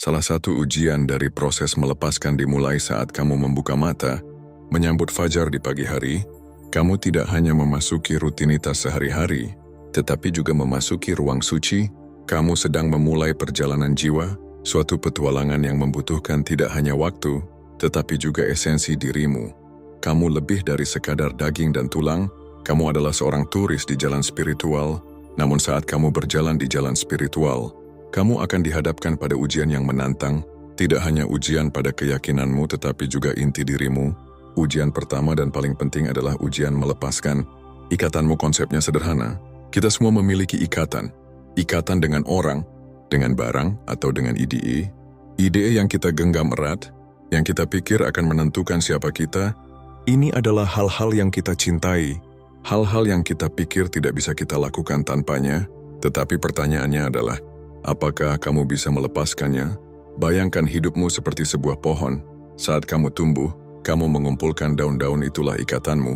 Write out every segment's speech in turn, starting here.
Salah satu ujian dari proses melepaskan dimulai saat kamu membuka mata, menyambut fajar di pagi hari. Kamu tidak hanya memasuki rutinitas sehari-hari, tetapi juga memasuki ruang suci. Kamu sedang memulai perjalanan jiwa, suatu petualangan yang membutuhkan tidak hanya waktu, tetapi juga esensi dirimu. Kamu lebih dari sekadar daging dan tulang. Kamu adalah seorang turis di jalan spiritual. Namun saat kamu berjalan di jalan spiritual, kamu akan dihadapkan pada ujian yang menantang, tidak hanya ujian pada keyakinanmu tetapi juga inti dirimu. Ujian pertama dan paling penting adalah ujian melepaskan. Ikatanmu konsepnya sederhana. Kita semua memiliki ikatan. Ikatan dengan orang, dengan barang, atau dengan ide. Ide yang kita genggam erat, yang kita pikir akan menentukan siapa kita. Ini adalah hal-hal yang kita cintai. Hal-hal yang kita pikir tidak bisa kita lakukan tanpanya. Tetapi pertanyaannya adalah, apakah kamu bisa melepaskannya? Bayangkan hidupmu seperti sebuah pohon. Saat kamu tumbuh, kamu mengumpulkan daun-daun, itulah ikatanmu.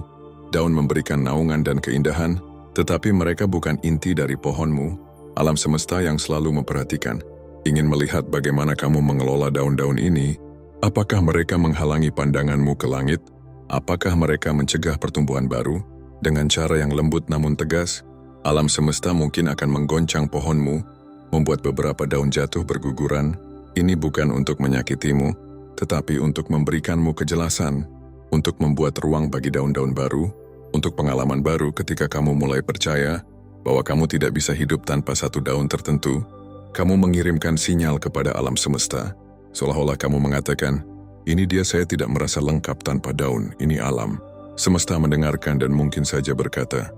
Daun memberikan naungan dan keindahan, tetapi mereka bukan inti dari pohonmu. Alam semesta yang selalu memperhatikan, ingin melihat bagaimana kamu mengelola daun-daun ini. Apakah mereka menghalangi pandanganmu ke langit? Apakah mereka mencegah pertumbuhan baru? Dengan cara yang lembut namun tegas, alam semesta mungkin akan menggoncang pohonmu, membuat beberapa daun jatuh berguguran. Ini bukan untuk menyakitimu, tetapi untuk memberikanmu kejelasan, untuk membuat ruang bagi daun-daun baru, untuk pengalaman baru ketika kamu mulai percaya bahwa kamu tidak bisa hidup tanpa satu daun tertentu. Kamu mengirimkan sinyal kepada alam semesta, seolah-olah kamu mengatakan, ini dia, saya tidak merasa lengkap tanpa daun, ini alam. Semesta mendengarkan dan mungkin saja berkata,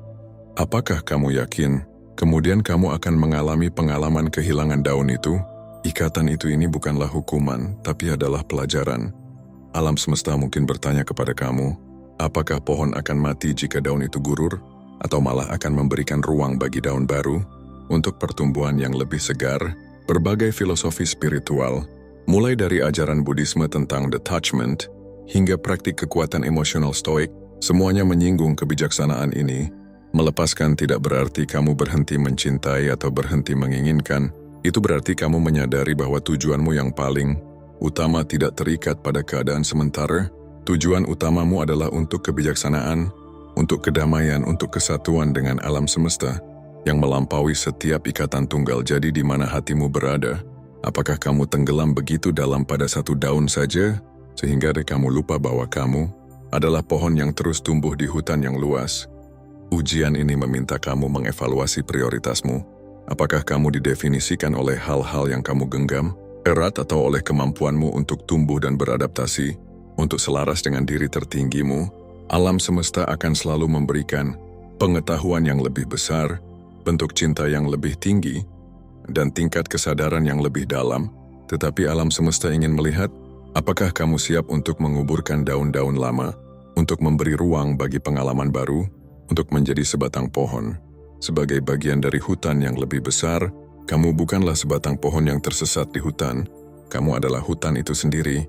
apakah kamu yakin? Kemudian kamu akan mengalami pengalaman kehilangan daun itu. Ikatan itu ini bukanlah hukuman, tapi adalah pelajaran. Alam semesta mungkin bertanya kepada kamu, apakah pohon akan mati jika daun itu gurur? Atau malah akan memberikan ruang bagi daun baru untuk pertumbuhan yang lebih segar? Berbagai filosofi spiritual, mulai dari ajaran Buddhisme tentang detachment, hingga praktik kekuatan emosional stoik, semuanya menyinggung kebijaksanaan ini. Melepaskan tidak berarti kamu berhenti mencintai atau berhenti menginginkan. Itu berarti kamu menyadari bahwa tujuanmu yang paling utama tidak terikat pada keadaan sementara. Tujuan utamamu adalah untuk kebijaksanaan, untuk kedamaian, untuk kesatuan dengan alam semesta yang melampaui setiap ikatan tunggal. Jadi di mana hatimu berada? Apakah kamu tenggelam begitu dalam pada satu daun saja, sehingga kamu lupa bahwa kamu adalah pohon yang terus tumbuh di hutan yang luas? Ujian ini meminta kamu mengevaluasi prioritasmu. Apakah kamu didefinisikan oleh hal-hal yang kamu genggam erat atau oleh kemampuanmu untuk tumbuh dan beradaptasi, untuk selaras dengan diri tertinggimu? Alam semesta akan selalu memberikan pengetahuan yang lebih besar, bentuk cinta yang lebih tinggi, dan tingkat kesadaran yang lebih dalam. Tetapi alam semesta ingin melihat, apakah kamu siap untuk menguburkan daun-daun lama, untuk memberi ruang bagi pengalaman baru, untuk menjadi sebatang pohon. Sebagai bagian dari hutan yang lebih besar, kamu bukanlah sebatang pohon yang tersesat di hutan. Kamu adalah hutan itu sendiri,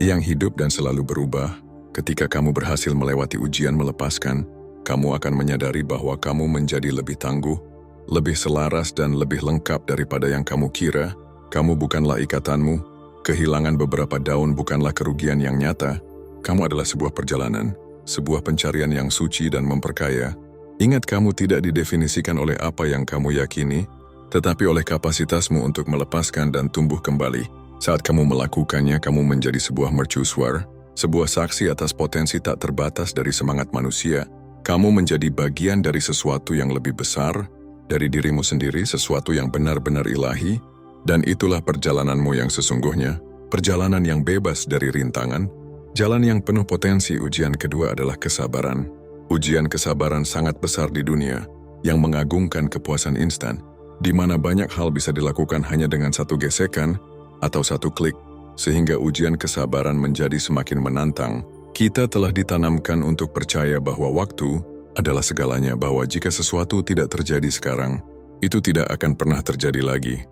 yang hidup dan selalu berubah. Ketika kamu berhasil melewati ujian melepaskan, kamu akan menyadari bahwa kamu menjadi lebih tangguh, lebih selaras dan lebih lengkap daripada yang kamu kira. Kamu bukanlah ikatanmu, kehilangan beberapa daun bukanlah kerugian yang nyata. Kamu adalah sebuah perjalanan, sebuah pencarian yang suci dan memperkaya. Ingat, kamu tidak didefinisikan oleh apa yang kamu yakini, tetapi oleh kapasitasmu untuk melepaskan dan tumbuh kembali. Saat kamu melakukannya, kamu menjadi sebuah mercusuar, sebuah saksi atas potensi tak terbatas dari semangat manusia. Kamu menjadi bagian dari sesuatu yang lebih besar, dari dirimu sendiri, sesuatu yang benar-benar ilahi, dan itulah perjalananmu yang sesungguhnya, perjalanan yang bebas dari rintangan, jalan yang penuh potensi. Ujian kedua adalah kesabaran. Ujian kesabaran sangat besar di dunia, yang mengagungkan kepuasan instan, di mana banyak hal bisa dilakukan hanya dengan satu gesekan atau satu klik, sehingga ujian kesabaran menjadi semakin menantang. Kita telah ditanamkan untuk percaya bahwa waktu adalah segalanya, bahwa jika sesuatu tidak terjadi sekarang, itu tidak akan pernah terjadi lagi.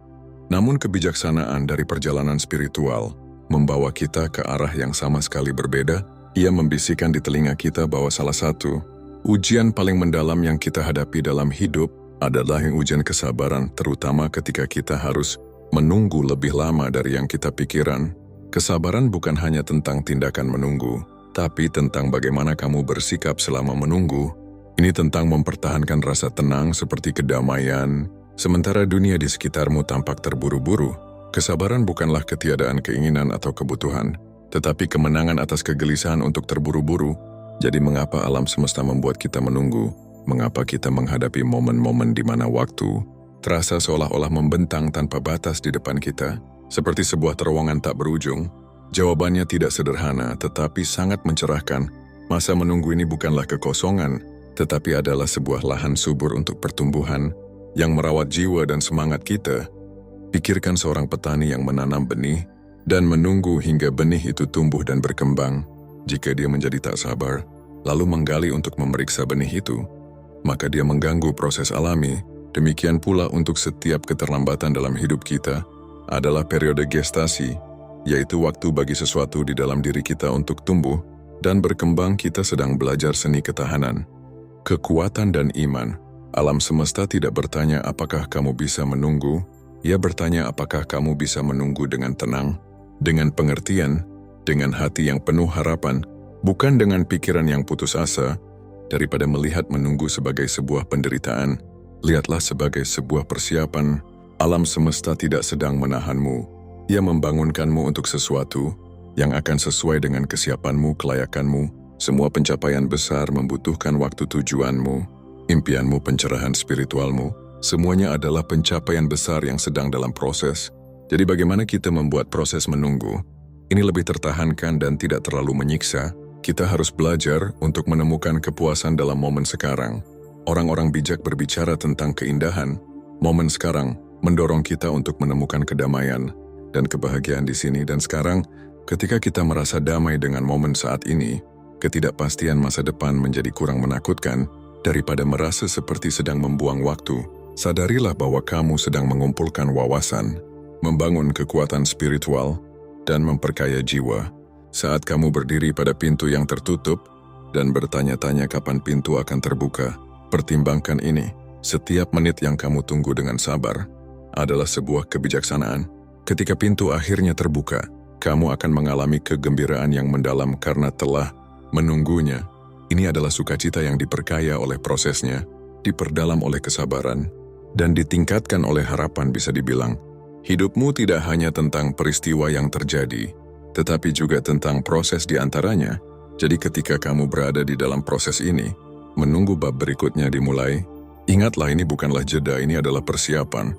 Namun kebijaksanaan dari perjalanan spiritual membawa kita ke arah yang sama sekali berbeda. Ia membisikkan di telinga kita bahwa salah satu ujian paling mendalam yang kita hadapi dalam hidup adalah yang ujian kesabaran, terutama ketika kita harus menunggu lebih lama dari yang kita pikiran. Kesabaran bukan hanya tentang tindakan menunggu, tapi tentang bagaimana kamu bersikap selama menunggu. Ini tentang mempertahankan rasa tenang seperti kedamaian, sementara dunia di sekitarmu tampak terburu-buru. Kesabaran bukanlah ketiadaan keinginan atau kebutuhan, tetapi kemenangan atas kegelisahan untuk terburu-buru. Jadi mengapa alam semesta membuat kita menunggu? Mengapa kita menghadapi momen-momen di mana waktu terasa seolah-olah membentang tanpa batas di depan kita, seperti sebuah terowongan tak berujung? Jawabannya tidak sederhana, tetapi sangat mencerahkan. Masa menunggu ini bukanlah kekosongan, tetapi adalah sebuah lahan subur untuk pertumbuhan yang merawat jiwa dan semangat kita. Pikirkan seorang petani yang menanam benih dan menunggu hingga benih itu tumbuh dan berkembang. Jika dia menjadi tak sabar, lalu menggali untuk memeriksa benih itu, maka dia mengganggu proses alami. Demikian pula untuk setiap keterlambatan dalam hidup kita adalah periode gestasi, yaitu waktu bagi sesuatu di dalam diri kita untuk tumbuh dan berkembang. Kita sedang belajar seni ketahanan, kekuatan dan iman. Alam semesta tidak bertanya apakah kamu bisa menunggu, ia bertanya apakah kamu bisa menunggu dengan tenang, dengan pengertian, dengan hati yang penuh harapan, bukan dengan pikiran yang putus asa. Daripada melihat menunggu sebagai sebuah penderitaan, lihatlah sebagai sebuah persiapan. Alam semesta tidak sedang menahanmu, ia membangunkanmu untuk sesuatu yang akan sesuai dengan kesiapanmu, kelayakanmu. Semua pencapaian besar membutuhkan waktu. Tujuanmu, impianmu, pencerahan spiritualmu, semuanya adalah pencapaian besar yang sedang dalam proses. Jadi bagaimana kita membuat proses menunggu ini lebih tertahankan dan tidak terlalu menyiksa? Kita harus belajar untuk menemukan kepuasan dalam momen sekarang. Orang-orang bijak berbicara tentang keindahan. Momen sekarang mendorong kita untuk menemukan kedamaian dan kebahagiaan di sini dan sekarang. Ketika kita merasa damai dengan momen saat ini, ketidakpastian masa depan menjadi kurang menakutkan. Daripada merasa seperti sedang membuang waktu, sadarilah bahwa kamu sedang mengumpulkan wawasan, membangun kekuatan spiritual, dan memperkaya jiwa. Saat kamu berdiri pada pintu yang tertutup dan bertanya-tanya kapan pintu akan terbuka, pertimbangkan ini. Setiap menit yang kamu tunggu dengan sabar adalah sebuah kebijaksanaan. Ketika pintu akhirnya terbuka, kamu akan mengalami kegembiraan yang mendalam karena telah menunggunya. Ini adalah sukacita yang diperkaya oleh prosesnya, diperdalam oleh kesabaran, dan ditingkatkan oleh harapan. Bisa dibilang, hidupmu tidak hanya tentang peristiwa yang terjadi, tetapi juga tentang proses di antaranya. Jadi ketika kamu berada di dalam proses ini, menunggu bab berikutnya dimulai, ingatlah ini bukanlah jeda, ini adalah persiapan.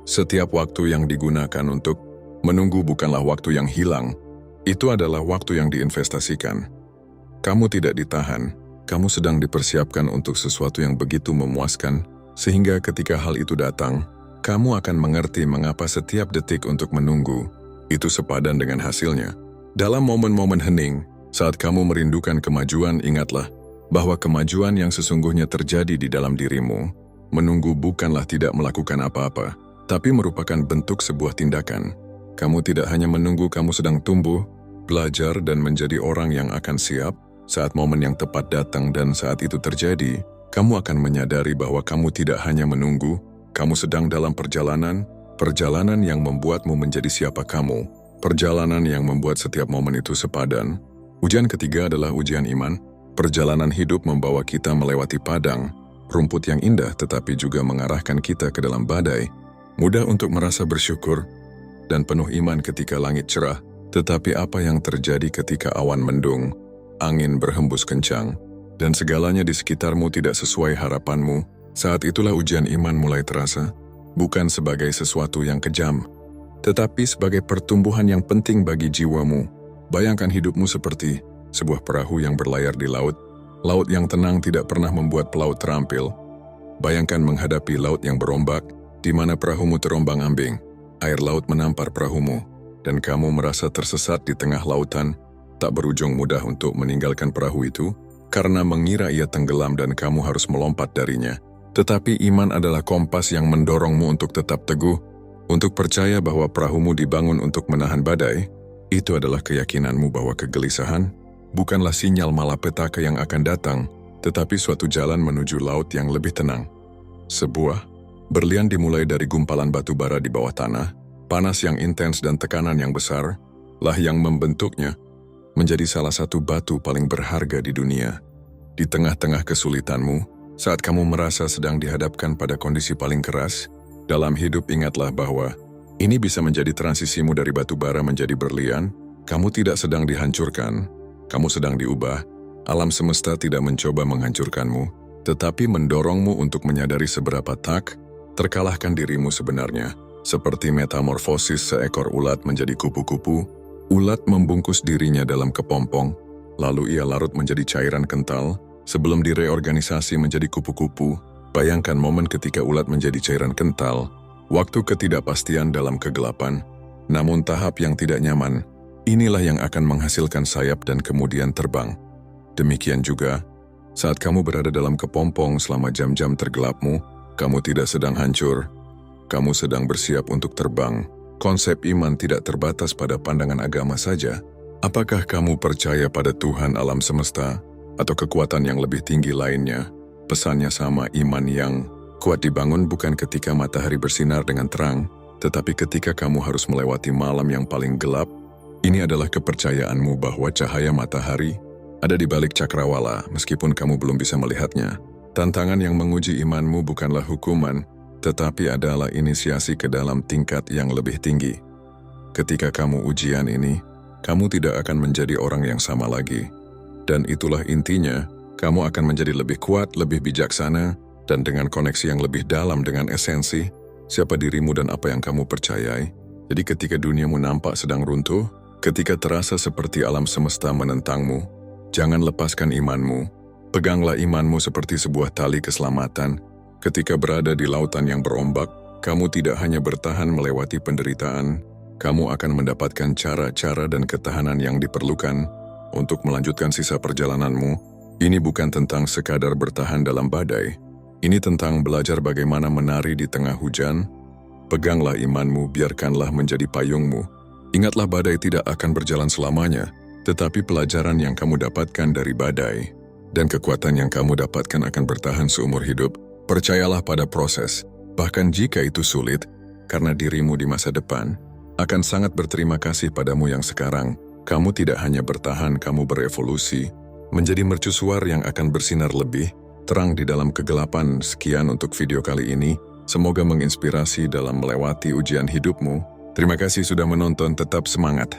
Setiap waktu yang digunakan untuk menunggu bukanlah waktu yang hilang, itu adalah waktu yang diinvestasikan. Kamu tidak ditahan, kamu sedang dipersiapkan untuk sesuatu yang begitu memuaskan, sehingga ketika hal itu datang, kamu akan mengerti mengapa setiap detik untuk menunggu itu sepadan dengan hasilnya. Dalam momen-momen hening, saat kamu merindukan kemajuan, ingatlah bahwa kemajuan yang sesungguhnya terjadi di dalam dirimu. Menunggu bukanlah tidak melakukan apa-apa, tapi merupakan bentuk sebuah tindakan. Kamu tidak hanya menunggu, kamu sedang tumbuh, belajar dan menjadi orang yang akan siap saat momen yang tepat datang. Dan saat itu terjadi, kamu akan menyadari bahwa kamu tidak hanya menunggu, kamu sedang dalam perjalanan yang membuatmu menjadi siapa kamu, perjalanan yang membuat setiap momen itu sepadan. Ujian ketiga adalah ujian iman. Perjalanan hidup membawa kita melewati padang rumput yang indah, tetapi juga mengarahkan kita ke dalam badai. Mudah untuk merasa bersyukur dan penuh iman ketika langit cerah, tetapi apa yang terjadi ketika awan mendung, angin berhembus kencang, dan segalanya di sekitarmu tidak sesuai harapanmu? Saat itulah ujian iman mulai terasa, bukan sebagai sesuatu yang kejam, tetapi sebagai pertumbuhan yang penting bagi jiwamu. Bayangkan hidupmu seperti sebuah perahu yang berlayar di laut. Laut yang tenang tidak pernah membuat pelaut terampil. Bayangkan menghadapi laut yang berombak, di mana perahumu terombang-ambing. Air laut menampar perahumu, dan kamu merasa tersesat di tengah lautan. Tak berujung. Mudah untuk meninggalkan perahu itu, karena mengira ia tenggelam dan kamu harus melompat darinya. Tetapi iman adalah kompas yang mendorongmu untuk tetap teguh, untuk percaya bahwa perahumu dibangun untuk menahan badai. Itu adalah keyakinanmu bahwa kegelisahan bukanlah sinyal malapetaka yang akan datang, tetapi suatu jalan menuju laut yang lebih tenang. Sebuah berlian dimulai dari gumpalan batu bara di bawah tanah, Panas yang intens dan tekanan yang besar lah yang membentuknya menjadi salah satu batu paling berharga di dunia. Di tengah-tengah kesulitanmu, saat kamu merasa sedang dihadapkan pada kondisi paling keras, dalam hidup ingatlah bahwa ini bisa menjadi transisimu dari batu bara menjadi berlian. Kamu tidak sedang dihancurkan, kamu sedang diubah. Alam semesta tidak mencoba menghancurkanmu, tetapi mendorongmu untuk menyadari seberapa terkalahkan dirimu sebenarnya. Seperti metamorfosis seekor ulat menjadi kupu-kupu, ulat membungkus dirinya dalam kepompong, lalu ia larut menjadi cairan kental, sebelum direorganisasi menjadi kupu-kupu. Bayangkan momen ketika ulat menjadi cairan kental, waktu ketidakpastian dalam kegelapan, namun tahap yang tidak nyaman, inilah yang akan menghasilkan sayap dan kemudian terbang. Demikian juga, saat kamu berada dalam kepompong selama jam-jam tergelapmu, kamu tidak sedang hancur, kamu sedang bersiap untuk terbang. Konsep iman tidak terbatas pada pandangan agama saja. Apakah kamu percaya pada Tuhan alam semesta atau kekuatan yang lebih tinggi lainnya? Pesannya sama, iman yang kuat dibangun bukan ketika matahari bersinar dengan terang, tetapi ketika kamu harus melewati malam yang paling gelap. Ini adalah kepercayaanmu bahwa cahaya matahari ada di balik cakrawala meskipun kamu belum bisa melihatnya. Tantangan yang menguji imanmu bukanlah hukuman, tetapi adalah inisiasi ke dalam tingkat yang lebih tinggi. Ketika kamu ujian ini, kamu tidak akan menjadi orang yang sama lagi. Dan itulah intinya, kamu akan menjadi lebih kuat, lebih bijaksana, dan dengan koneksi yang lebih dalam dengan esensi, siapa dirimu dan apa yang kamu percayai. Jadi ketika duniamu nampak sedang runtuh, ketika terasa seperti alam semesta menentangmu, jangan lepaskan imanmu. Peganglah imanmu seperti sebuah tali keselamatan. Ketika berada di lautan yang berombak, kamu tidak hanya bertahan melewati penderitaan, kamu akan mendapatkan cara-cara dan ketahanan yang diperlukan untuk melanjutkan sisa perjalananmu. Ini bukan tentang sekadar bertahan dalam badai. Ini tentang belajar bagaimana menari di tengah hujan. Peganglah imanmu, biarkanlah menjadi payungmu. Ingatlah badai tidak akan berjalan selamanya, tetapi pelajaran yang kamu dapatkan dari badai dan kekuatan yang kamu dapatkan akan bertahan seumur hidup. Percayalah pada proses, bahkan jika itu sulit, karena dirimu di masa depan akan sangat berterima kasih padamu yang sekarang. Kamu tidak hanya bertahan, kamu berevolusi, menjadi mercusuar yang akan bersinar lebih terang di dalam kegelapan. Sekian untuk video kali ini, semoga menginspirasi dalam melewati ujian hidupmu. Terima kasih sudah menonton, tetap semangat.